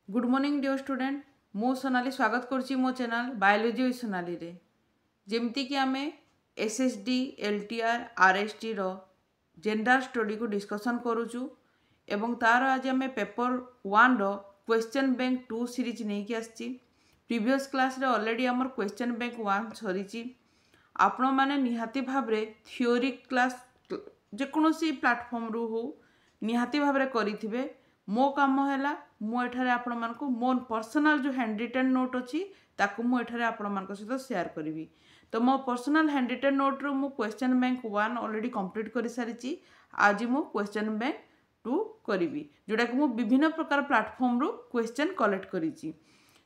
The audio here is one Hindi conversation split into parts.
गुड मॉर्निंग डियर स्टूडेंट मु सोनाली स्वागत करुच्ची मो चैनल बायोलॉजी विथ सोनाली रे जेमती कि आमे एसएसडी एलटीआर आरएसटी रो जेंडर स्टडी को डिस्कशन करूचु एवं तार आज आमे पेपर 1 रो क्वेश्चन बैंक 2 सीरीज नहीं कि आछि प्रीवियस क्लास रे ऑलरेडी हमर क्वेश्चन बैंक 1 सरीची आपण माने निहाती भाव रे थ्योरी क्लास जेकोसी प्लेटफॉर्म रु हो निहाती भाव रे करिथिबे मो काम है मु एठारे आपण मानक मो पर्सनल जो हैंड रिटन नोट अच्छी ताकू मु एठारे आपण मानक सहित शेयर करी तो मो पर्सनल हैंड रिटन नोट रू मु क्वेश्चन बैंक 1 ऑलरेडी कंप्लीट कर सारी आज मु क्वेश्चन बैंक 2 करी जोटा कि मु विभिन्न प्रकार प्लेटफॉर्म रू क्वेश्चन कलेक्ट करी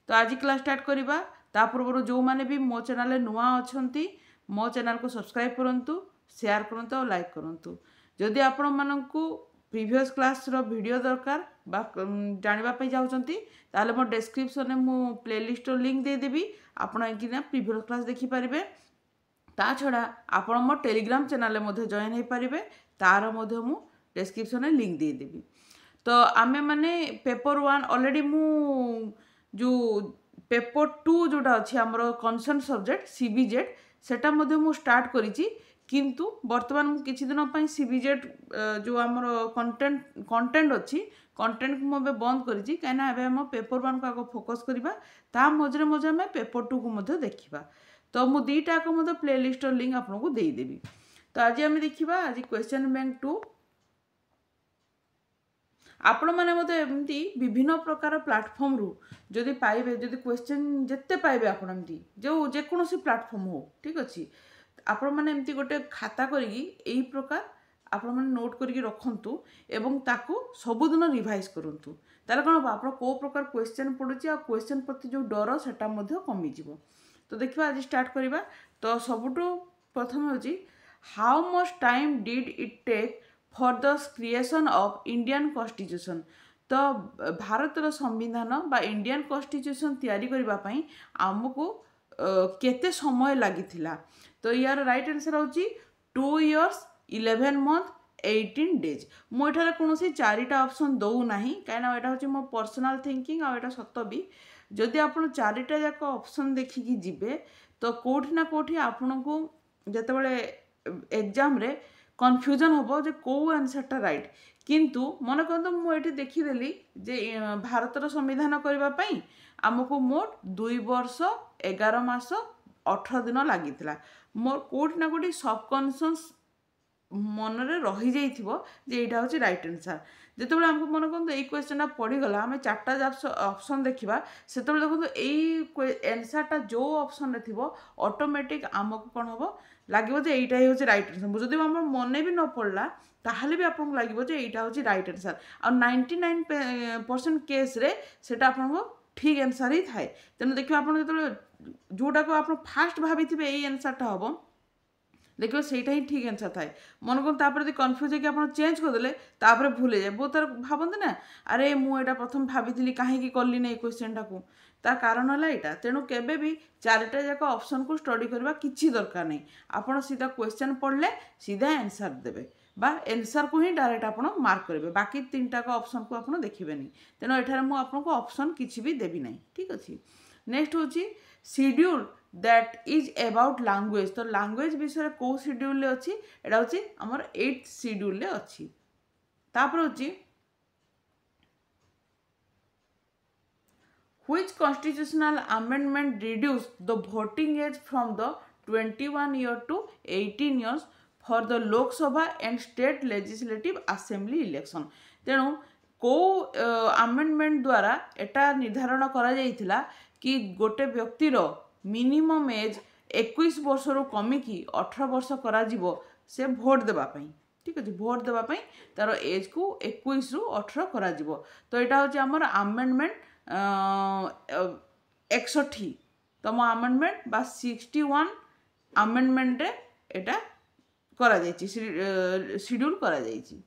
तो आज क्लास स्टार्ट करवा ता पूर्व जो माने भी मो चैनल नुआ अच्छा मो चैनल को सब्सक्राइब करूँ शेयर करूँ और लाइक करूँ जदि आपण मानक प्रीवियस क्लास रो वीडियो दरकार बा जानिबा चाहते ताले मो डिस्क्रिप्शन में मु प्लेलिस्ट लिंक दे देबी आपण एकिना प्रीवियस क्लास देखि पारिबे ता छड़ा आपण मो टेलीग्राम चैनल मध्ये जॉइन हो पारिबे तार मध्ये मु डिस्क्रिप्शन में लिंक दे देबी तो आमे माने पेपर 1 ऑलरेडी मु जो पेपर 2 जोटा अछि हमरो कंसर्न सब्जेक्ट सीबीजेड सेटा मध्ये मु स्टार्ट करिछि किंतु वर्तमान किछि दिन पई सीबीजेड जो हमर कंटेंट अच्छी कंटेंट को मुझे बंद करिछि काइना एबे हम पेपर 1 को आगो फोकस करिबा ता मझरे मझे हम पेपर 2 को मध्ये देखिबा तो मु दीटा को मध्ये प्लेलिस्ट लिंक आपन को देई देबी तो आज हम देखिबा आज क्वेश्चन बैंक 2 आपण माने मते एमती विभिन्न प्रकार प्लेटफॉर्म रु जदि पाइबे जदि क्वेश्चन जत्ते पाइबे आपण एमती जो जे कोनोसी प्लेटफॉर्म हो ठीक अछि आपण माने एमती गोटे खाता करी एई प्रकार आपण माने नोट करी रखंतु एवं ताकू सबुदिन रिवाइज करंतु ताले कोन आपण को प्रकार क्वेश्चन पडुची आ क्वेश्चन प्रति जो डर सेटा मध्ये कमी जिवो तो देखिबा आज स्टार्ट करिबा तो सबुटो प्रथम होची how much time did it take for the creation of Indian constitution तो भारतर संविधान बा इंडियन कॉन्स्टिट्यूशन तैयारी करबा पई हमकु केते समय लागिथिला तो यार राइट आंसर होची 2 years 11 month 18 days मो एठारे कोनोसी चारिटा ऑप्शन दउ नाही काइना एटा होची मो पर्सनल थिंकिंग आ एटा सत्य भी जदि आपण चारिटा जाक ऑप्शन देखि कि जिबे तो कोठी ना कोठी आपण को जते बेले एग्जाम रे कन्फ्यूजन होबो जे को आंसर टा राइट किंतु मन कहतो मु एठी देखि देली जे भारतर संविधान करबा पई हमको मोट 2 वर्ष 11 मास 18 दिन लागिथिला मोर कोठी ना कोठी सबकॉन्शियस मन रे रही जाइथिबो जे एटा होची राइट आंसर जेतेबेले हमको मन कहतो एई क्वेश्चन पढ़ी गला हमें चारटा ऑप्शन देखिबा सेतेबेले देखो एई आंसर टा जो ऑप्शन रे थिबो ऑटोमेटिक हमको कोन होबो लागिबो जे एटा ही होची राइट आंसर जदि हमर मने भी न पड़ला ताहले भी आपन लागिबो जे एटा होची राइट आंसर आ 99% केस रे सेटा आपन को ठीक आंसर ही थाए तेनु देखिबा आपन जेतेबेले जोटा को आप फास्ट भाभी थे यही आंसरटा हम देखिए सहीटा ही ठीक आंसर थाए मन को तापर कन्फ्यूज है आप चेंज करदे तापर भूल जाए बहुत तार भावती ना अरे मुझे प्रथम भाभी कहीं कली ना क्वेश्चन टाक तार कारण है यहाँ तेणु केबे भी चारिटा जाक ऑप्शन को स्टडी करवा किसी दरकार नहीं आपड़ सीधा क्वेश्चन पढ़ले सीधा आंसर देवे बा आंसर को ही डायरेक्ट आप मार्क करेंगे बाकी 3टा ऑप्शन को आप देखिए तेणु एठार मुझे ऑप्शन किसी भी देवी ना ठीक अच्छे नेक्स्ट हूँ schedule that is about language तो लैंग्वेज विषय को शेड्यूल अच्छी एटा हूँ आमर 8th शेड्यूल अच्छी तापर हूँ which constitutional amendment reduce the voting age from the 21 year to 18 years for the Lok Sabha and state legislative assembly election तेणु को अमेंडमेंट द्वारा एटा निर्धारण करा जाइथिला कि गोटे व्यक्तिर मिनिमम एज 21 वर्ष रु कमिकी 18 वर्ष करा जिवो से भोट देबा पई ठीक अछि भोट देबा पई तार एज को 21 रु 18 करा जिवो तो एटा होची हमर अमेंडमेंट 61 तम अमेंडमेंट बा 61 अमेंडमेंट रे एटा करा जायछि शेड्यूल करा जायछि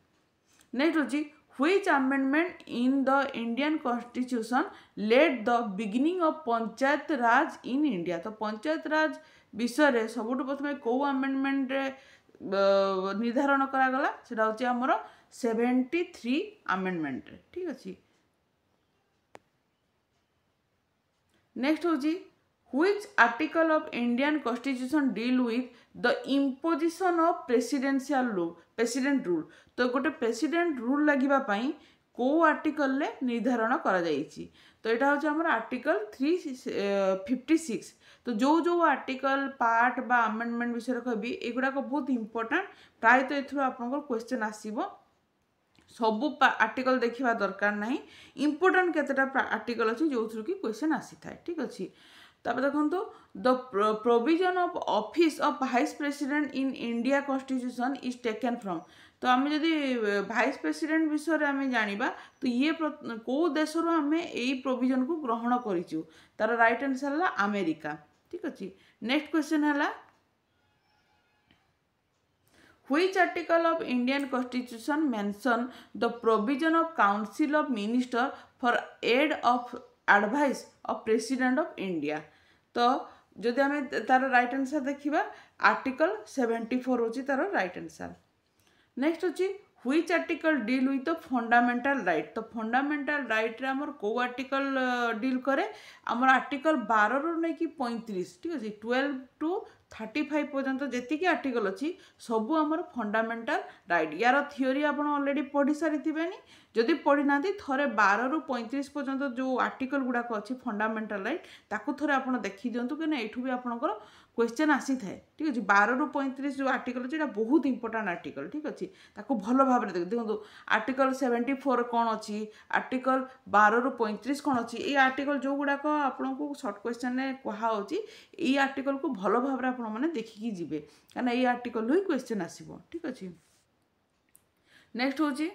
नेक्स्ट होची which amendment in the Indian Constitution led the beginning of panchayat Raj in India तो पंचायत राज विषय रे सबुठ प्रथमे को अमेंडमेंट रे निर्धारण करा गला सेटा होची हमरो 73 अमेंडमेंट रे ठीक अछि नेक्स्ट हूँ which article of Indian constitution deal with the imposition of president rule. तो गोटे प्रेसिडेंट रूल लगिबा पई को आर्टिकल ले निर्धारण करा जाइछि। तो यहाँ हूँ आम आर्टिकल 356। तो जो जो आर्टिकल पार्ट बा अमेंडमेंट विषय कहबी एगुड़ाक बहुत इंपोर्टेंट, प्रायतः एथुरु आपनकर क्वेश्चन आसीबो। सबू आर्टिकल देखा दरकार नहीं, इंपोर्टेंट केतेटा आर्टिकल अच्छी जो थ्रू कि क्वेश्चन आसी थाए। ठीक अच्छे तापर देखो the provision of office of vice president in India constitution is taken from. तो आम जदि वाइस प्रेसिडेंट विषय आम जाना तो ये कौ देश आम यही प्रोविजन को ग्रहण करूँ, तार राइट आंसर है अमेरिका। ठीक अच्छे नेक्स्ट क्वेश्चन है Which article of Indian Constitution mention the provision of Council of Minister for aid of advice of President of India? तो जदि आम तार राइट आंसर देखा आर्टिकल 74 होची तार राइट आंसर। नेक्स्ट होची which article deal with the fundamental right. तो फंडामेंटल राइट रे हमर को आर्टिकल डील करे हमर आर्टिकल 12 रु नै कि 35। ठीक अछि 12 टू 35 पर्यंत जेतिक आर्टिकल अच्छी सबू आमर फंडामेंटल राइट। यार थियोरी आपन ऑलरेडी पढ़ी सारी थिबेनी, जदि पढ़ी ना थरे 12 रु 35 पर्यंत जो आर्टिकल गुड़ाक अच्छी फंडामेंटल राइट ताकू थरे आपन देखि दियंतु कि एठू भी आपनकर क्वेश्चन आसी थाए। ठीक अच्छे 12 रु 35 जो आर्टिकल अच्छे बहुत इंपोर्टेंट आर्टिकल। ठीक अच्छे ताकू भल भाव देखो आर्टिकल 74 कौन अच्छी, आर्टिकल 12 रु 35 कौन अच्छी, ये आर्टिकल जो गुड़ाक आपको सर्ट क्वेश्चन में कहुच्छी ये आर्टिकल को भल भाव आपण मैंने देखिकी जीवे कहना ये आर्टिकल ही क्वेश्चन आसीबो। ठीक अच्छे नेक्स्ट होची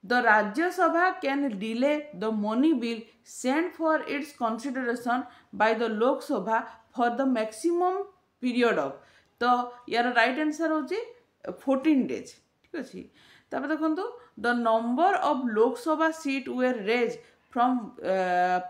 the Rajya Sabha can delay the money bill send for its consideration by the Lok Sabha for the maximum period of. तो यार राइट आंसर होची 14 डेज। ठीक अच्छे तापर देखो the number of Lok Sabha seat were raised from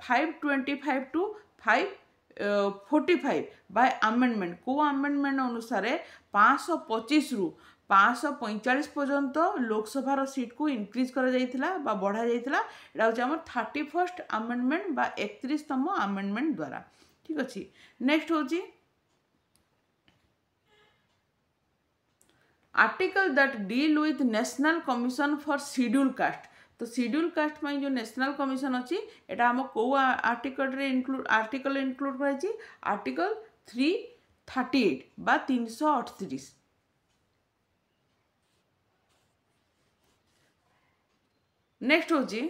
525 to 545 by amendment. को अमेंडमेंट अनुसार 525 रु 545 पर्यंत लोकसभार सीट को इनक्रीज करा जाइथिला बा बढ़ा जाइथिला। एटा होचे हमर 31st अमेंडमेंट बा 31तम अमेंडमेंट द्वारा। ठीक अच्छे नेक्स्ट होची article that deal with national commission for schedule caste. तो शेड्यूल कास्ट में जो नेशनल कमिशन अच्छी एटा हम को आर्टिकल इंक्लूड कराई आर्टिकल 338 बा 338। नेक्स्ट होची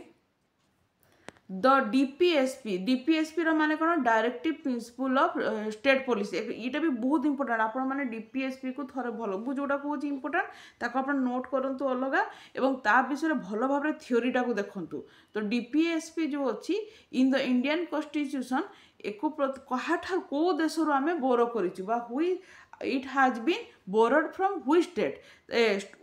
द डीपीएसपी माने कौन directive principle of state policy. यहाँ भी बहुत इंपोर्टेंट आपण मैंने डीपीएसपी को थोड़े भल जोटा कौन इंपोर्टेंट ताको आप नोट करूँ अलग एवं ता विषय भल भाव थ्योरीटा को देखूँ। तो डीपीएसपी जो अच्छी इन द इंडियन कॉन्स्टिट्यूशन एको को देश आम बोरो कर हुई it has been borrowed from which state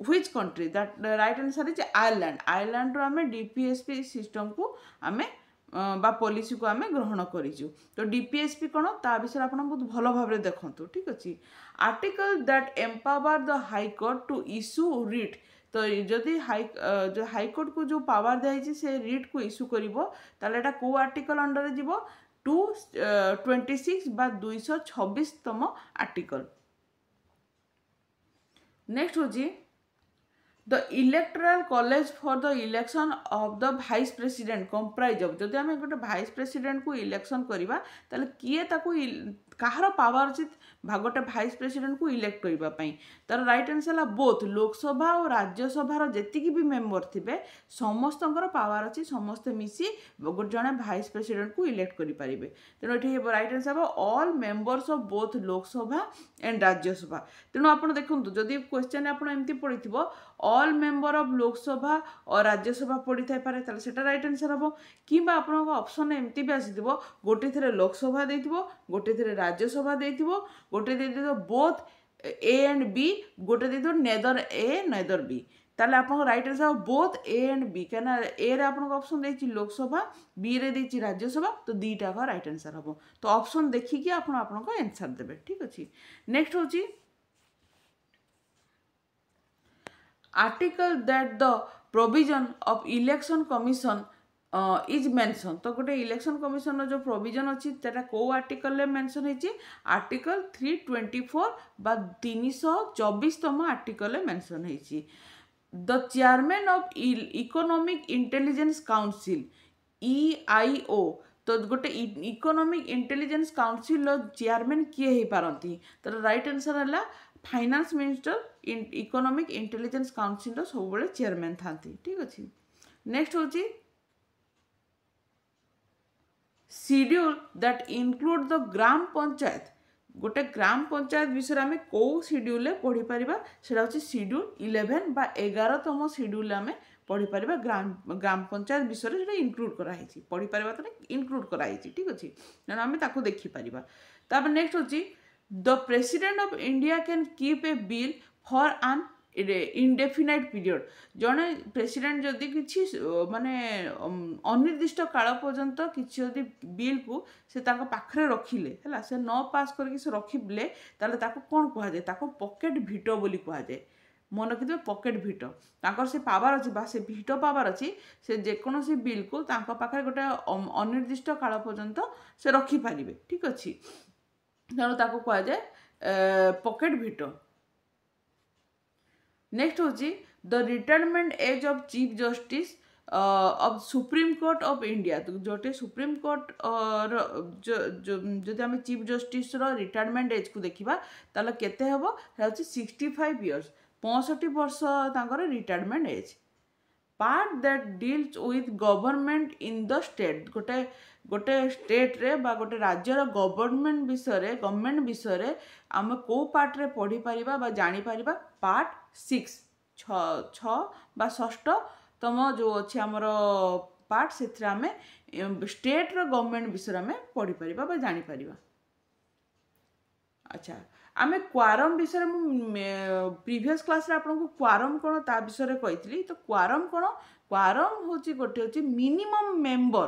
which country that the right answer is Ireland। Ireland रो आमे डीपीएसपी सिस्टम को आमे बा पॉलिसी को आमे ग्रहण करिजु। तो डीपीएसपी कोन ता विषय आपण बहुत भलो भाबरे देखंतु। ठीक अछि article that empower the high court to issue writ. तो जदि हाई कोर्ट को जो पावर दिया से रिट को इश्यू करिवो ताले एटा को आर्टिकल अंडर जीवो 226 बा 226तम आर्टिकल। नेक्स्ट होची the electoral college for the election of the vice president comprise of. जदि आम गोटे वाइस प्रेसिडेंट को इलेक्शन करवा ताले किए ताको कहार पावर अच्छी गोटे वाइस प्रेसिडेंट को इलेक्ट करने तार राइट आंसर है बोथ लोकसभा और राज्यसभा जी भी मेंबर थे समस्त पावर अच्छी समस्ते मिसी जड़े वाइस प्रेसिडेंट को इलेक्ट करेंगे। तेणु ये राइट आंसर हम all members of both Lok Sabha and Rajya Sabha. तेणु आप देखो जदि क्वेश्चन आपमती पढ़ी ऑल मेंबर ऑफ लोकसभा और राज्यसभा पड़ी थाई पारे सेटा राइट आंसर हम कि ऑप्शन एमती भी आसी गोटे थे लोकसभा दे गोटे थे राज्यसभा दे गोटे दे बोथ ए एंड बी गोटे दे नेदर ए नेदर बी ताले आपन right answer both A and B कहना ए रे आपन ऑप्शन देछि लोकसभा बी रे देछि राज्यसभा तो दीटा का राइट आंसर हम। तो ऑप्शन देखिकी आपन आपन को आंसर देबे। ठीक अछि नेक्स्ट होछि article that the provision of election commission is mention तो गोटे इलेक्शन कमिशन जो प्रोविजन अच्छी तेटा को आर्टिकल मेंशन होती आर्टिकल 324 बा 324तम आर्टिकल मेंशन होती the chairman of economic intelligence council EIO तो गोटे इकोनॉमिक इंटेलिजेंस काउंसिल चेयरमैन किए हो पारती तो राइट आंसर है finance minister economic intelligence council सब चेयरमैन था ठीक अच्छे नेक्स्ट हूँ schedule that include the gram panchayat गोटे ग्राम पंचायत विषय आम कौ शेड्यूल पढ़ी पारिबा सेटा होछि शेड्यूल 11 बा 11तम शेड्यूल आम पढ़ी पारिबा ग्राम पंचायत विषय सेटा इंक्लूड कराई पढ़ी पारिबा तो इंक्लूड कराई ठीक अच्छे तेणु आम ताको देखि पारिबा तापर नेक्स्ट होछि the president of India can keep a bill for an indefinite period जड़े प्रेसिडेंट जदि किसी माने अनिर्दिष्ट काल पर्यंत किसी जदि बिल को से ताको पाखरे रखिले है से न पास करके से रखिले ताले ताको कौन कह जाए ताको पॉकेट वीटो बोली कह जाए मन रखिथे पॉकेट वीटो ताकर से पावर अच्छी बा से वीटो पावर अच्छी से जेकोसी बिल को तांको पाखरे गोटे अनिर्दिष्ट काल पर्यंत से रखिपारे ठीक अच्छे तेणु ताको कह जाए पॉकेट वीटो नेक्स्ट हूँ the retirement age of chief justice of supreme court of India तो जोटे सुप्रीम कोर्ट जो आम चीफ जस्टिस रिटायरमेंट एज को देखा ताले केते हबो 65 इयर्स 65 वर्ष तांकर retirement age part that deals with government in the state गोटे गोटे स्टेट रे बा गोटे राज्यर गवर्नमेंट विषय रे आम को पार्ट रे पढ़ी पारिबा बा जानी पारिबा पार्ट 6 छ बा षष्ठतम जो अच्छे आमर पार्ट से आम स्टेट रो गवर्नमेंट विषय आम पढ़ी पारिबा बा जानी पारिबा अच्छा आम क्वारम विषय प्रीवियस क्लास रे आपको क्वारम कौन ता विषय कही तो क्वारम कौन क्वारम हूँ गोटे हूँ मिनिमम मेंबर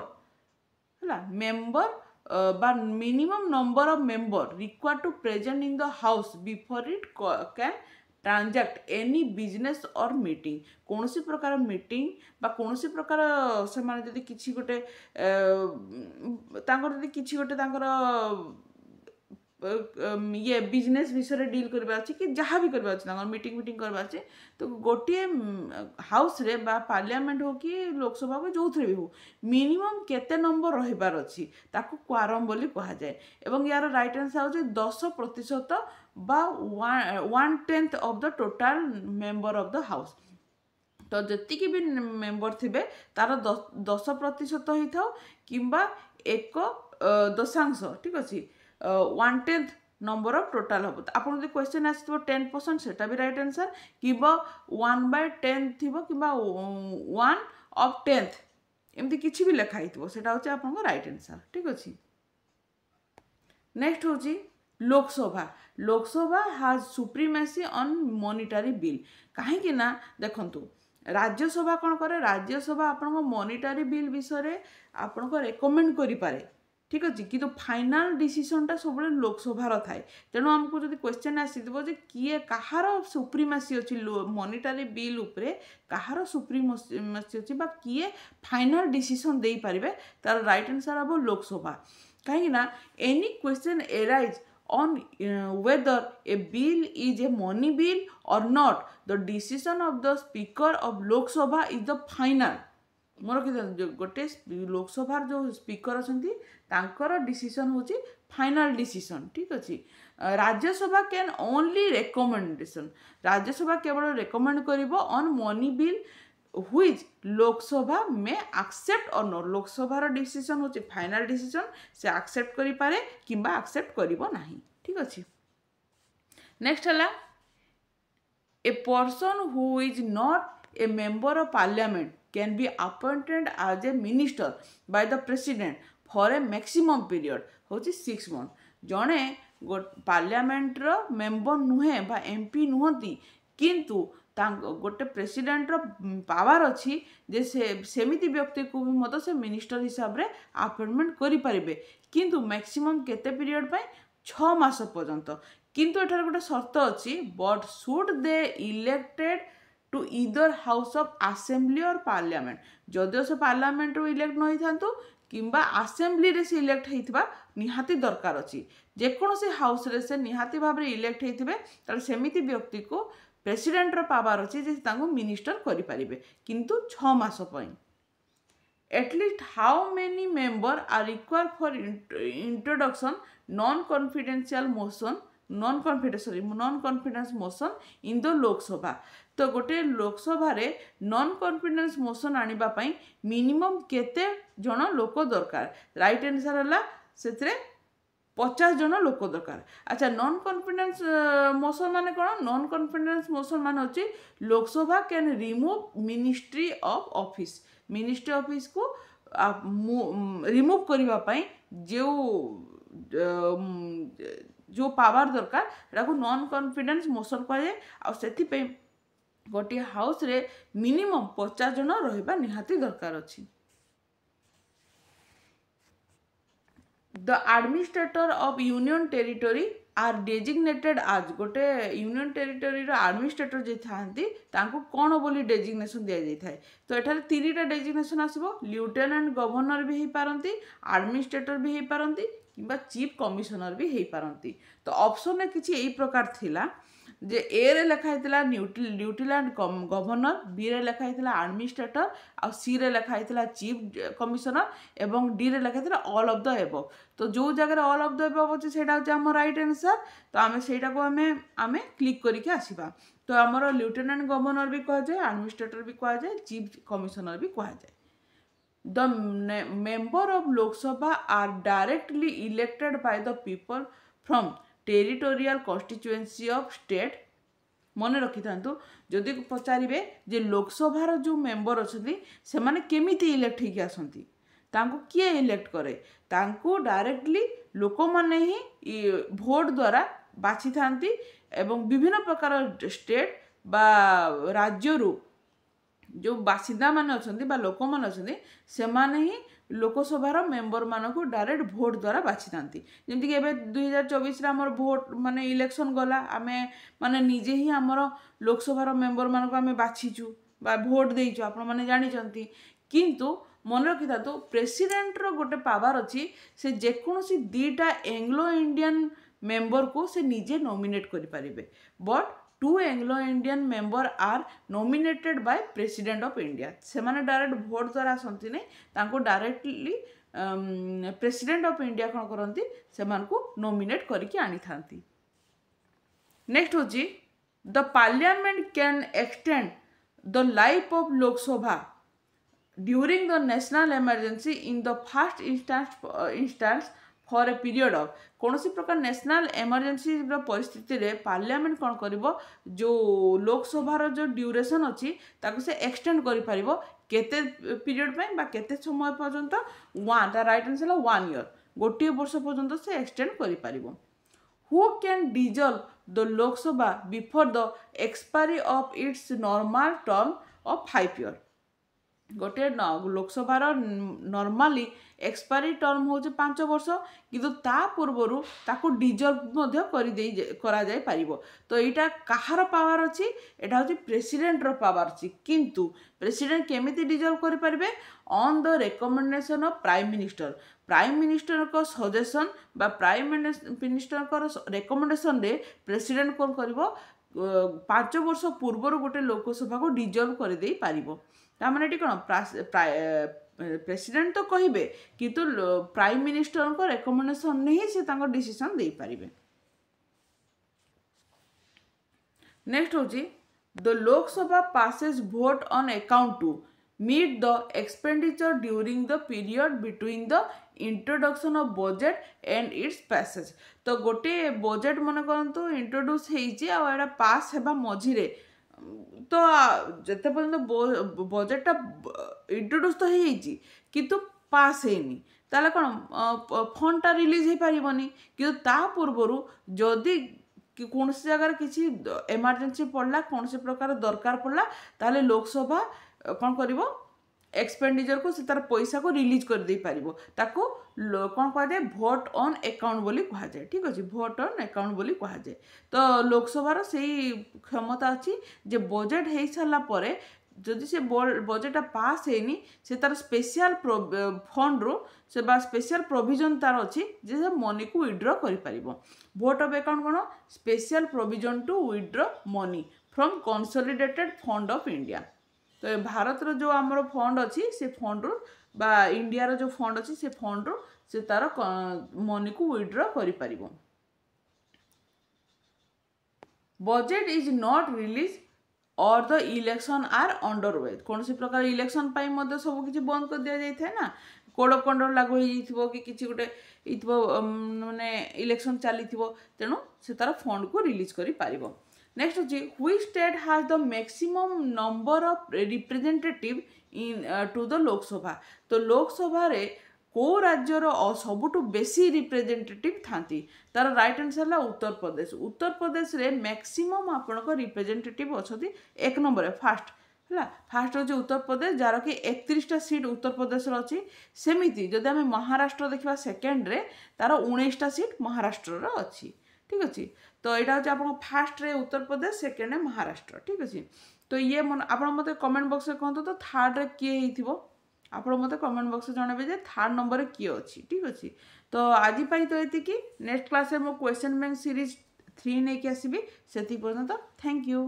है मेंबर बा minimum number of member require to present in the house before it can transact any business और मीटिंग कौन सी प्रकार मीटिंग बा कौन सी प्रकार से माने जदि किछि गोटे तांकर जदि किछि गोटे तांकर ये बिजनेस विषय डील करबा अछि कि जहाँ भी करबा अछि तांकर मीटिंग करबा अछि तो गोटे हाउस रे बा पार्लियामेंट हो कि लोकसभा को जोथरे भी हो मिनिमम केते नंबर रहिबार अछि ताको क्वारम बोली कहा जाए एवं यार राइट आंसर होछि 10% बा 1/10 of the total member of the house तो जतिक भी मेंबर थिबे तार 10% होता किंबा एक दशांश ठीक अच्छे 1/10 नंबर ऑफ टोटल हम आपन जो क्वेश्चन आसो 10% सेटा भी राइट आंसर कि 1/10 थी कि 1/10 एमती किसी भी लिखाई सेटा होचे आपन राइट आंसर ठीक अच्छे नेक्स्ट होची लोकसभा हाज सुप्रीमेसी ऑन मॉनिटरी बिल कहीं ना देखंतु राज्यसभा कौन करे राज्यसभा आपन मॉनिटरी बिल विषय आपन रेकमेंड करि पारे ठीक अच्छे कि फाइनाल डिसीजनटा सब लोकसभार थाए तेणु आमको जो क्वेश्चन आसीथो जे किए कहार सुप्रीमेसी अच्छी मॉनिटरी बिल उपरे कहार सुप्रीमेसी अच्छी बा किए फाइनाल डिसीजन दे पारे तार राइट आंसर हम लोकसभा कहीं ना any question arise on whether a bill is a money bill or not the decision of the speaker of Lok Sabha is the final मोर कि गोटे लोकसभार जो स्पीकर अच्छा तांकर डिसीजन होची फाइनल डिसीजन ठीक अच्छे Rajya Sabha can only recommendation Rajya Sabha केवल रेकमेंड करिवो on money bill which Lok Sabha में एक्सेप्ट और नॉट लोकसभार डिसीजन होची फाइनल डिसीजन से एक्सेप्ट करि पारे किंबा एक्सेप्ट करिवो नाही ठीक अच्छे नेक्स्ट हला a person who is not a member of parliament can be appointed as a minister by the president for a maximum period होची 6 months जने पार्लियामेंट रो मेंबर नुहे बा एमपी नुहंती किंतु गोटे प्रेसिडेंट रो पावर अच्छी जे सेमिति व्यक्ति को भी मत से मिनिस्टर हिसाब रे अपॉइंटमेंट करि परिबे किंतु मैक्सिमम केते पीरियड पय 6 मास पर्यंत किंतु एठार गोटे शर्त अच्छी but should the elected to either house of assembly और पार्लियामेंट जदिओ से पार्लियामेंट रू इलेक्ट न होइथांतु किंबा असेंबली रे से इलेक्ट हेइथिबा निहाती दरकार अछि जेकोसी हाउस रे से निहाती भाव रे इलेक्ट हेइथिबे तार सेमिति व्यक्ति को प्रेसिडेंट रो पावर अछि जे तांगु मिनिस्टर करि परिबे किंतु 6 मास पई at least how many member are required for introduction non confidence motion in the Lok Sabha तो गोटे लोकसभा रे नॉन कॉन्फिडेंस मोशन आनिबा पई मिनिमम केते जण लोक दरकार राइट आंसर हला सेतरे 50 जन लोक दरकार अच्छा नॉन कॉन्फिडेंस मोशन माने कोन नॉन कॉन्फिडेंस मोशन माने होची Lok Sabha can remove ministry of office ministry office को रिमूव करबा पई जो पावर दरकार एटा को नॉन कॉन्फिडेंस मोशन कह जाय आ सेति पे गोटे हाउस रे मिनिमम 50 जन रहिबा निहाती दरकार अछि the administrator of union territory are designated आज गोटे यूनियन टेरिटरी रो एडमिनिस्ट्रेटर जे थांती तांको कोन बोली डेजिग्नेशन दिया जाय थाए तो एठारे तीनटा डेजिग्नेशन आसीबो लेफ्टिनेंट गवर्नर भी हे पारंती एडमिनिस्ट्रेटर भी हे पारंती किबा चीफ कमिश्नर भी हे पारंती तो ऑप्शन में किछि एई प्रकार थिला जे ए रे लिखा हैतिला लेफ्टिनेंट गवर्नर बी रे लिखा हैतिला एडमिनिस्ट्रेटर आ सी रे लिखा हैतिला चीफ कमिश्नर एवं डी रे लिखा हैतिला ऑल ऑफ द एबव तो जो जगह ऑल ऑफ द एबव अछि सेटा होछि हमर राइट आंसर तो आमे सेटा को आमे क्लिक करिके आसीबा तो हमर लेफ्टिनेंट गवर्नर भी कह जाय एडमिनिस्ट्रेटर भी कह जाय चीफ कमिश्नर भी कह जाय The member of Lok Sabha are directly elected by the people from territorial constituency of state मन रखी था जदि पचारे जे लोकसभा जो मेंबर अच्छा से माने केमिति इलेक्ट होगी आसती किए इलेक्ट करे डायरेक्टली लोक माने ही भोट द्वारा बाछि थांती एवं विभिन्न प्रकार स्टेट बा राज्य रू जो बासिंदा माने अछंती बा लोक माने अछंती से माने ही लोकसभार मेंबर मानक डायरेक्ट भोट द्वारा बाछि थांती जेमति कि एबे 2024 रे हमर भोट माने इलेक्शन गला आमे माने निजे ही हमर लोकसभार मेंबर मानक आमे बाछिचु बा भोट देइचु आपण माने जानि चंती किंतु मन रखि थातो प्रेसिडेंट रो गोटे पावर अछि से जेकोसी दीटा एंग्लो इंडियन मेंबर को से निजे नॉमिनेट करि परिबे but 2 Anglo Indian member are nominated by president of India से माने डायरेक्ट भोट द्वारा आसंती नै तांको डायरेक्टली प्रेसिडेंट ऑफ इंडिया कोन करंती से मान को नॉमिनेट करके आनी थांती नेक्स्ट होची the parliament can extend the life of Lok Sabha during the national emergency in the first instance for a period of कौन सी प्रकार नेशनल इमरजेंसी परिस्थिति रे पार्लियामेंट कौन करिवो जो लोकसभार जो ड्यूरेशन अच्छी ताको से एक्सटेंड करि परिवो केते पीरियड पे बा केते समय पर्यंत one the right answer 1 year गोटे वर्ष पर्यंत से एक्सटेंड करि परिवो who can dissolve the Lok Sabha before the expiry of its normal term of 5 year गोटे लोकसभार नॉर्मली एक्सपायरी टर्म हो 5 वर्ष किंतु ता पूर्वरु ताको डिजॉल्व करा जाय परिबो तो एटा कहार पावर अछि एटा होछि प्रेसिडेंट रो पावर अछि किंतु प्रेसिडेंट केमिति डिजॉल्व करि परिबे on the recommendation of prime minister को सजेशन बा प्राइम मिनिस्टर को रिकमेंडेशन रे प्रेसिडेंट कोन करबो 5 वर्ष पूर्वरु गोटे लोकसभा को डिजॉल्व कर दे परिबो तामाने कौन प्रेसिडेंट तो कहिबे किंतु प्राइम मिनिस्टर को रिकमेंडेशन नहीं से तांको डिसीजन दे पारिबे नेक्स्ट होची the Lok Sabha passes vote on account to meet the expenditure during the period between the introduction of budget and its passage तो गोटे बजेट मन करंतु इंट्रोड्यूस हेइची आ एडा पास हेबा मझिरे तो जते पर्यंत बजेटा इंट्रोड्यूस तो हेइची किंतु पास हेनी ताले कोन फंडटा रिलीज हे पारिबनी किंतु ता पूर्वरु जदी कौन सी जगह किसी इमरजेंसी पड़ला कौन से प्रकार दरकार पड़ला ताले लोकसभा कौन करिवो एक्सपेंडिचर को से तार पैसा को रिलीज कर दे पारिबो ताको कौन कह जाए भोट ऑन अकाउंट बोली कह जाए ठीक अच्छे भोट ऑन अकाउंट बोली कह जाए तो लोकसभा से क्षमता अच्छी जे बजेट हो सारा पर जदि से बजेटा पास हैनी से तार स्पेशल फंड रो से बा स्पेशल प्रोविजन तार अच्छी जे मनी को विड्रॉ कर पारिबो भोट ऑफ अकाउंट कौन special provision to withdraw money from consolidated fund of India तो भारत रो जो आमर फंड अच्छी से फंड रो बा इंडिया रो जो फंड अच्छी से फंड रो से तार मनी को विड्रॉ करि परिबो बजेट इज नॉट रिलीज और the election are under way कौन सी प्रकार इलेक्शन पाई मध्य सब किसी बंद कर दिया जाए थे ना कोड ऑफ कंडक्ट लागू हो कि किसी गोटे माने इलेक्शन चली तेणु से तार फंड को रिलीज करि पारिबो नेक्स्ट अच्छे which state has the maximum number of representative in to the Lok Sabha तो लोकसभा रे को राज्यर सबुठ बेसी रिप्रेजेंटेटिव थांती तार राइट आंसर है उत्तर प्रदेश रे मैक्सिमम आपनक रिप्रेजेंटेटिव अच्छी एक नंबर फास्ट है फास्ट अच्छे उत्तर प्रदेश जार कि 31टा सीट उत्तर प्रदेश अच्छी सेमिति जदि आम महाराष्ट्र देखा सेकेंड रे तार 19टा सीट महाराष्ट्र अच्छी ठीक अच्छे तो यहाँ हूँ आप फास्ट रे उत्तर प्रदेश सेकेंड रे महाराष्ट्र ठीक अच्छे तो ये मन आप मत कमेंट बॉक्स में कहते तो थर्ड रे किए हो आप मत कमेंट बॉक्स में जनइबे जे थर्ड नंबर किए अच्छी ठीक अच्छे तो आज तो ये नेक्स्ट क्लास में क्वेश्चन बैंक सीरीज 3 नहीं आसबि से पर्यंत थैंक यू।